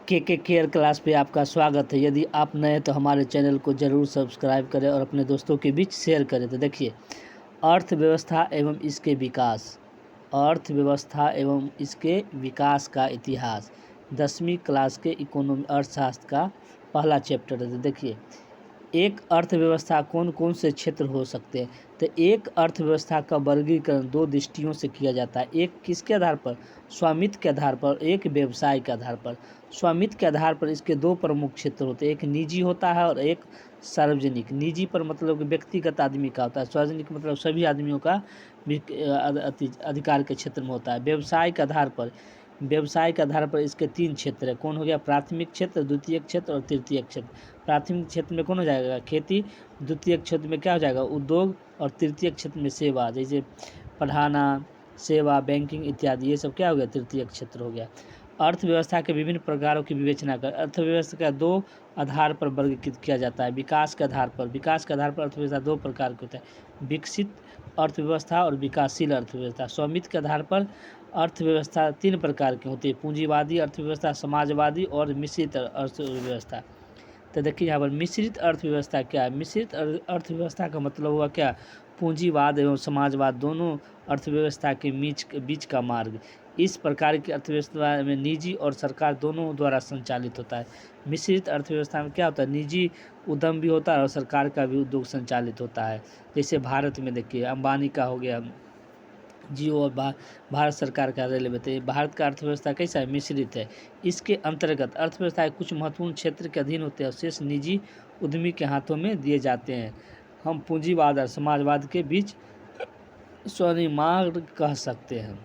के care class पे आपका स्वागत है। यदि आप नए हैं तो हमारे चैनल को ज़रूर सब्सक्राइब करें और अपने दोस्तों के बीच शेयर करें। तो देखिए, अर्थव्यवस्था एवं इसके विकास, अर्थव्यवस्था एवं इसके विकास का इतिहास, 10वीं क्लास के इकोनॉमी अर्थशास्त्र का पहला चैप्टर है। तो देखिए, एक अर्थव्यवस्था कौन कौन से क्षेत्र हो सकते हैं। तो एक अर्थव्यवस्था का वर्गीकरण दो दृष्टियों से किया जाता है। एक किसके आधार पर? स्वामित्व के आधार पर, एक व्यवसाय के आधार पर। स्वामित्व के आधार पर इसके दो प्रमुख क्षेत्र होते हैं, एक निजी होता है और एक सार्वजनिक। निजी पर मतलब कि व्यक्तिगत आदमी का होता है, सार्वजनिक मतलब सभी आदमियों का अधिकार के क्षेत्र में होता है। व्यवसाय के आधार पर, व्यवसाय के आधार पर इसके तीन क्षेत्र है। कौन हो गया? प्राथमिक क्षेत्र, द्वितीयक क्षेत्र और तृतीयक क्षेत्र। प्राथमिक क्षेत्र में कौन हो जाएगा? खेती। द्वितीयक क्षेत्र में क्या हो जाएगा? उद्योग। और तृतीयक क्षेत्र में सेवा, जैसे पढ़ाना, सेवा, बैंकिंग इत्यादि, ये सब क्या हो गया? तृतीयक क्षेत्र हो गया। अर्थव्यवस्था के विभिन्न प्रकारों की विवेचना कर अर्थव्यवस्था का दो आधार पर वर्गीकृत किया जाता है। विकास के आधार पर, विकास के आधार पर अर्थव्यवस्था दो प्रकार की होता है, विकसित अर्थव्यवस्था और विकासशील अर्थव्यवस्था। स्वामित्व के आधार पर अर्थव्यवस्था तीन प्रकार की होती है, पूंजीवादी अर्थव्यवस्था, समाजवादी और मिश्रित अर्थव्यवस्था। तो देखिए यहाँ पर मिश्रित अर्थव्यवस्था क्या है? मिश्रित अर्थव्यवस्था का मतलब हुआ क्या? पूंजीवाद एवं समाजवाद दोनों अर्थव्यवस्था के बीच का मार्ग। इस प्रकार की अर्थव्यवस्था में निजी और सरकार दोनों द्वारा संचालित होता है। मिश्रित अर्थव्यवस्था में क्या होता है? निजी उद्यम भी होता है और सरकार का भी उद्योग संचालित होता है। जैसे भारत में देखिए, अंबानी का हो गया जियो और भारत सरकार का रेलवे। तो भारत का अर्थव्यवस्था कैसा है? मिश्रित है। इसके अंतर्गत अर्थव्यवस्था के कुछ महत्वपूर्ण क्षेत्र के अधीन होते हैं और शेष निजी उद्यमी के हाथों में दिए जाते हैं। हम पूंजीवाद और समाजवाद के बीच स्वनिर्माण कह सकते हैं।